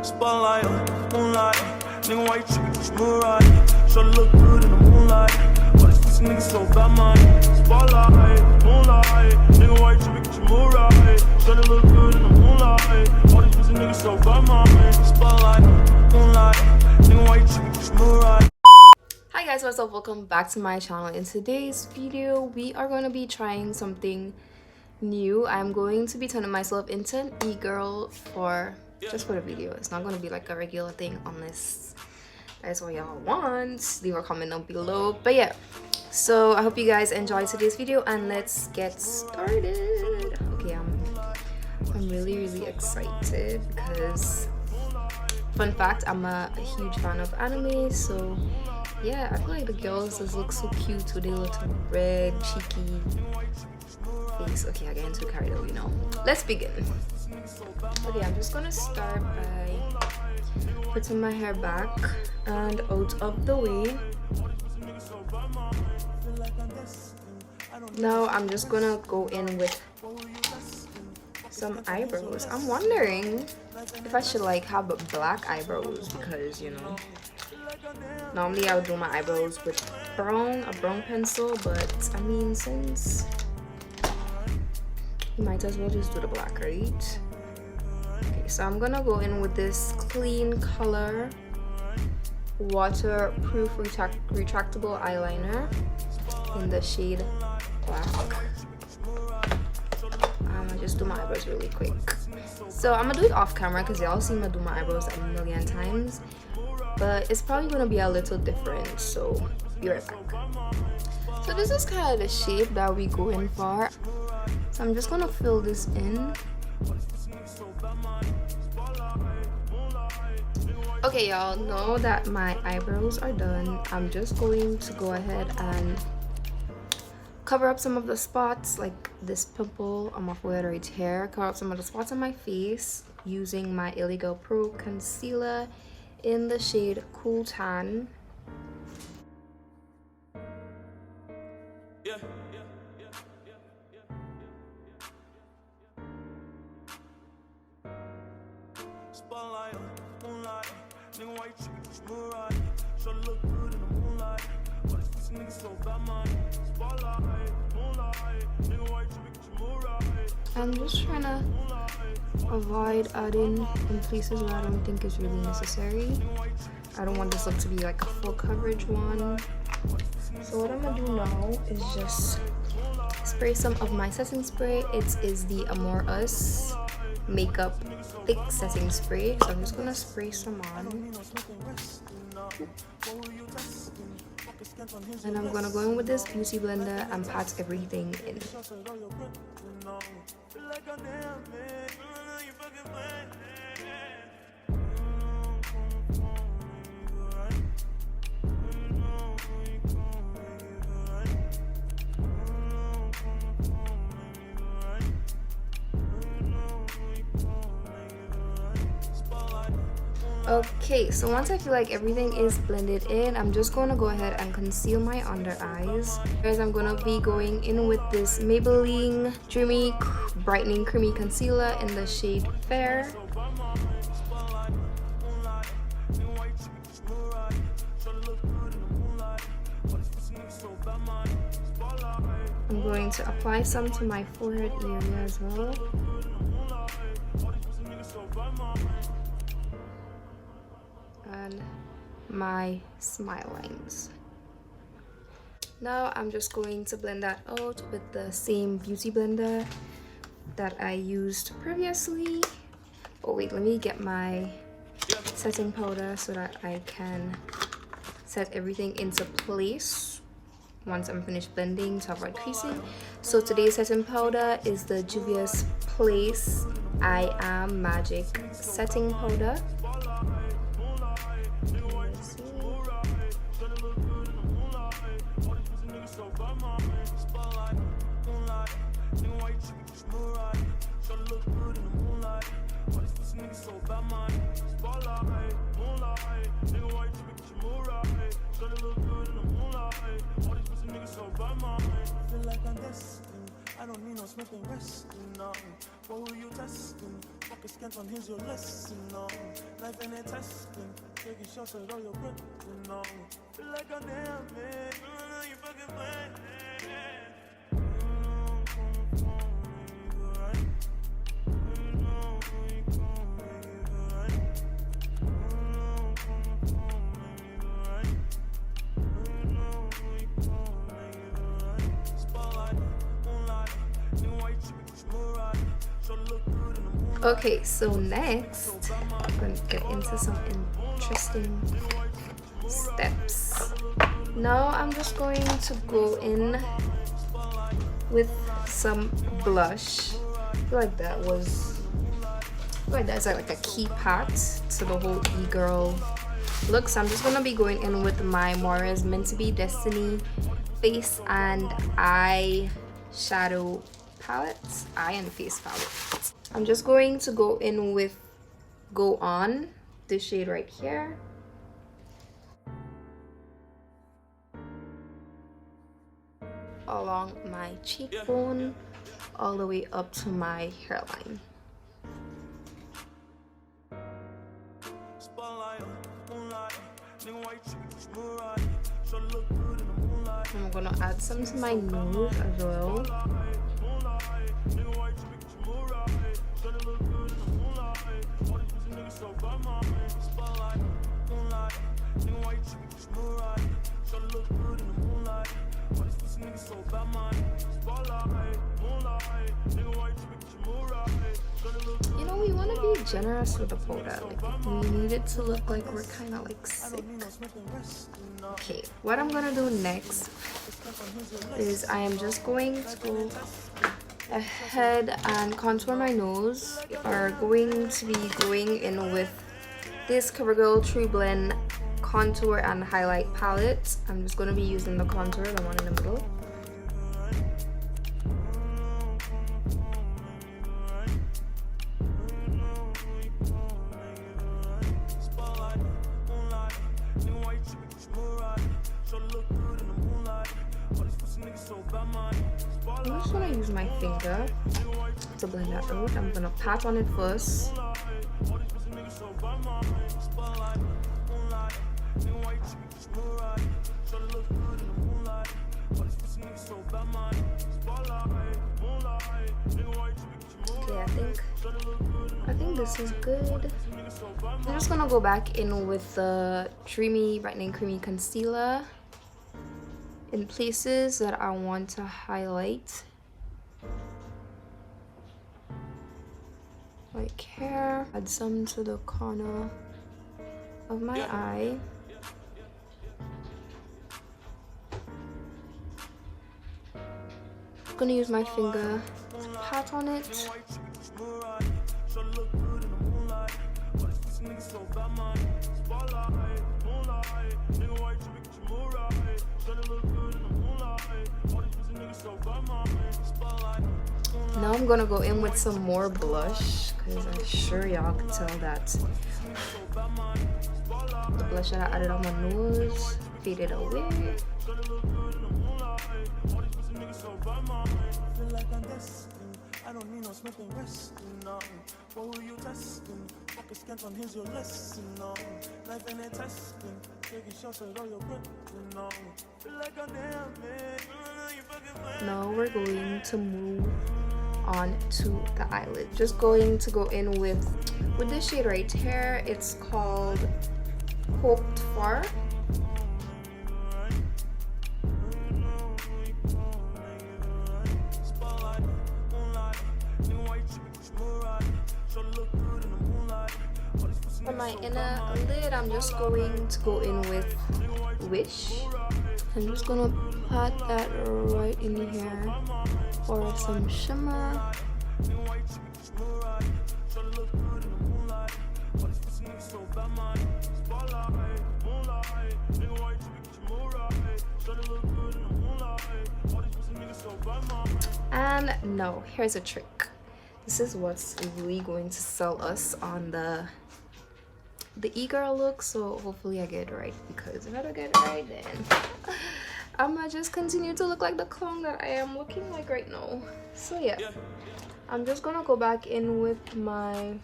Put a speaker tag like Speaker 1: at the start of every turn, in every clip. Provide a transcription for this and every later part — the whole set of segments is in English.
Speaker 1: Spotlight, moonlight. Nigga, why you tripping? Just move right. Sure look good in the moonlight. All these pussy niggas so bad, man. Spotlight, moonlight. Nigga, why you tripping? Just move right. Sure look good in the moonlight. All these pussy niggas so bad, man. Spotlight, moonlight. Nigga, why you tripping? Just move right.
Speaker 2: Hi guys, what's up? Welcome back to my channel. In today's video we are going to be trying something new. I'm going to be turning myself into an e-girl for just for the video. It's not going to be like a regular thing unless that's what y'all want. Leave a comment down below. But yeah, so I hope you guys enjoyed today's video and let's get started. Okay, I'm really excited because fun fact, I'm a huge fan of anime, so yeah, I feel like the girls just look so cute with their little red cheeky face. Okay, I get too carried away now. Let's begin. Okay, I'm just gonna start by putting my hair back and out of the way. Now I'm just gonna go in with some eyebrows. I'm wondering if I should like have black eyebrows because, you know, normally I would do my eyebrows with a brown pencil, but I mean, since you might as well just do the black, right? Okay, so I'm gonna go in with this clean color waterproof retractable eyeliner in the shade black. I'm gonna just do my eyebrows really quick. So I'm gonna do it off camera because y'all seen me do my eyebrows a million times, but it's probably gonna be a little different, so be right back. So this is kind of the shape that we go in for, so I'm just gonna fill this in. Okay y'all, now that my eyebrows are done, I'm just going to go ahead and cover up some of the spots, like this pimple on my forehead right here. Cover up some of the spots on my face using my Illegal Pro concealer in the shade Cool Tan. I'm just trying to avoid adding in places where I don't think is really necessary. I don't want this look to be like a full coverage one. So what I'm gonna do now is just spray some of my setting spray. It is the Amorous Makeup Thick Setting Spray. So I'm just gonna spray some on. And I'm gonna go in with this beauty blender and pat everything in. Okay, so once I feel like everything is blended in, I'm just going to go ahead and conceal my under eyes. Guys, I'm going to be going in with this Maybelline Dreamy Brightening Creamy Concealer in the shade Fair. I'm going to apply some to my forehead area as well. And my smile lines. Now I'm just going to blend that out with the same beauty blender that I used previously. Oh wait, let me get my setting powder so that I can set everything into place once I'm finished blending to avoid creasing. So today's setting powder is the Juvia's Place I Am Magic setting powder.
Speaker 1: I don't need no Smith and Wesson, no. What were you testing? Fuck a scant on, here's your lesson, no. Life ain't a testing. Taking shots at all your breath, you know. Feel like a damn man. You fucking playing.
Speaker 2: Okay, so next I'm going to get into some interesting steps. Now I'm just going to go in with some blush. I feel like that's like a key part to the whole e-girl look. So I'm just gonna be going in with my Moira's Meant to Be Destiny face and eye shadow palettes, eye and face palette. I'm just going to go in with Go On, this shade right here. Along my cheekbone, all the way up to my hairline. I'm gonna add some to my nose as well. You know, we want to be generous with the powder. Like, we need it to look like we're kind of like sick. Okay, what I'm gonna do next is I am just going to go ahead and contour my nose. We are going to be going in with this CoverGirl True Blend contour and highlight palette. I'm just going to be using the contour, the one in the middle. I'm just going to use my finger to blend that out. I'm going to pat on it first. Okay, I think this is good. I'm just gonna go back in with the Dreamy Brightening Creamy Concealer in places that I want to highlight, like here. Add some to the corner of my eye. I'm gonna use my finger to pat on it. Now I'm gonna go in with some more blush because I'm sure y'all can tell that the blush that I added on my nose faded away.
Speaker 1: I don't need no Smith and Wesson, no. What were you testing? Fuck a scant on, here's your lesson, no. Life ain't a testing. Taking shots at all your breath, you know. Feel like a damn man.
Speaker 2: Now we're going to move on to the eyelid. Just going to go in with this shade right here. It's called Hoped For. For my inner lid, I'm just going to go in with Wish. I'm just gonna pat that right in here for some shimmer. And no, here's a trick. This is what's really going to sell us on the e-girl look, so hopefully I get it right, because if I don't get it right, then I'm gonna just continue to look like the clown that I am looking like right now. So yeah, I'm just gonna go back in with my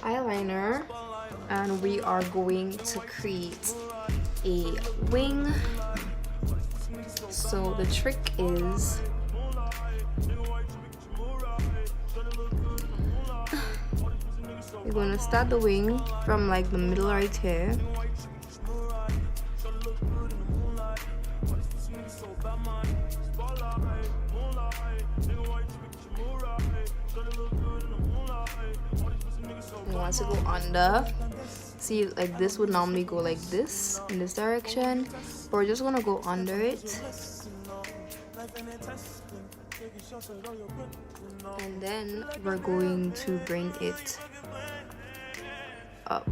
Speaker 2: eyeliner, and we are going to create a wing. So the trick is we're going to start the wing from like the middle right here. And once you go under, see, like this would normally go like this in this direction, but we're just gonna go under it, and then we're going to bring it up.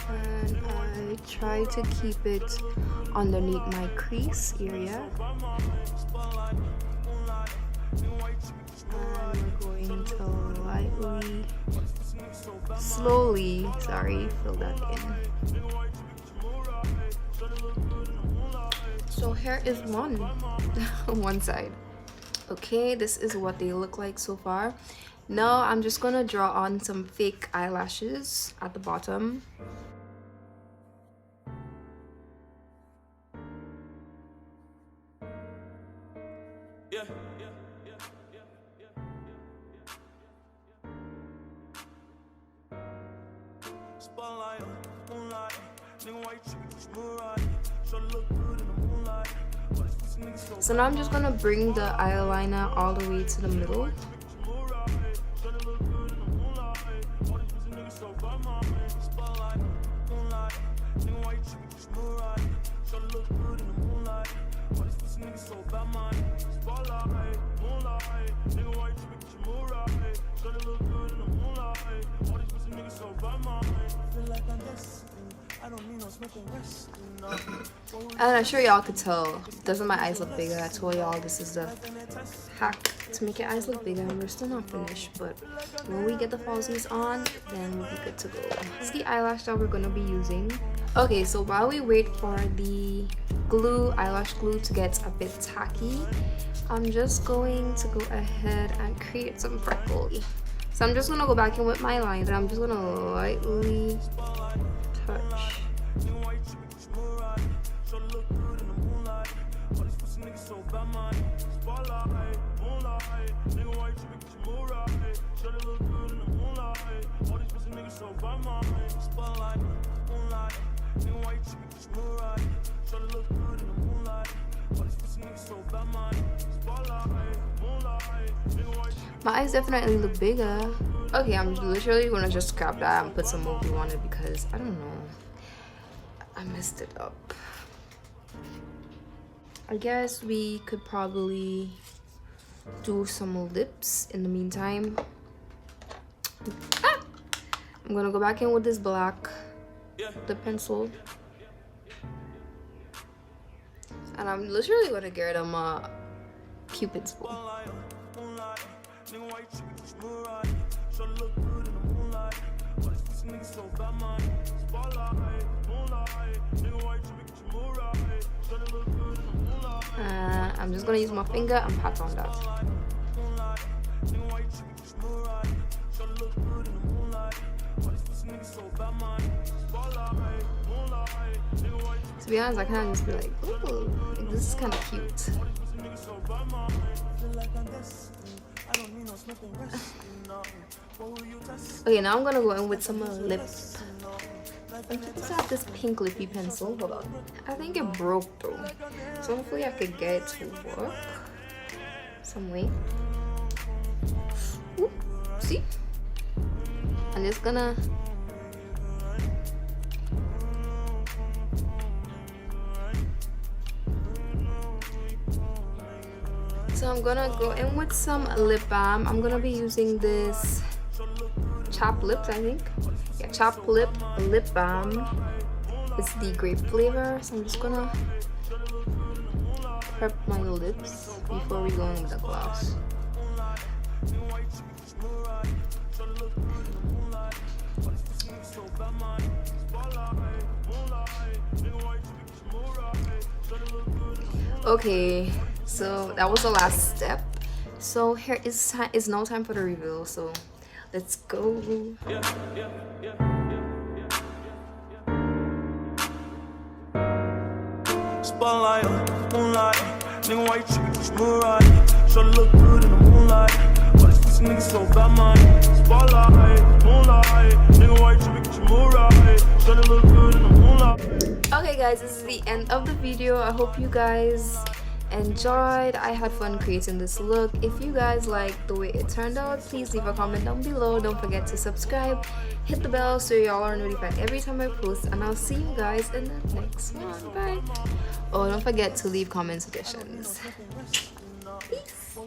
Speaker 2: And I try to keep it underneath my crease area. And we're going to lightly, slowly, fill that in. So here is one, one side. Okay, this is what they look like so far. Now I'm just gonna draw on some fake eyelashes at the bottom. So now I'm just gonna bring the eyeliner all the way to the middle. And I'm sure y'all could tell, doesn't my eyes look bigger? I told y'all this is the hack to make your eyes look bigger, and we're still not finished, but when we get the falsies on, then we'll be good to go. This is the eyelash that we're gonna be using. Okay, so while we wait for the glue, eyelash glue, to get a bit tacky, I'm just going to go ahead and create some freckles. So I'm just gonna go back in with my lines, and I'm just gonna lightly touch. My eyes definitely look bigger. Okay, I'm literally gonna just scrap that and put some more glue on it because I don't know, I messed it up. I guess we could probably do some lips in the meantime. I'm gonna go back in with this black lip pencil, and I'm literally gonna get them a Cupid's bow. I'm just gonna use my finger and pat on that. To be honest, I kind of just be like, ooh, this is kind of cute. Okay, now I'm gonna go in with some lip. I just have this pink lippy pencil. Hold on. I think it broke though, so hopefully I could get it to work some way. Ooh, see? I'm just gonna so I'm gonna go in with some lip balm. I'm gonna be using this Chapped Lips, I think. Yeah, Chapped Lip lip balm. It's the grape flavor, so I'm just gonna prep my lips before we go in with the gloss. Okay, so that was the last step. So here is now time for the reveal. So let's go.
Speaker 1: Spotlight, moonlight, nigga, why you tripping? Get your mood right. Sure look good in the moonlight. Why this pussy nigga so bad, man? Spotlight, moonlight, nigga, why you tripping? Get your mood right. Sure look good in the moonlight.
Speaker 2: Okay guys, this is the end of the video. I hope you guys enjoyed. I had fun creating this look. If you guys like the way it turned out, please leave a comment down below. Don't forget to subscribe, hit the bell so y'all are notified every time I post, and I'll see you guys in the next one. Bye. Oh, don't forget to leave comment suggestions. Peace.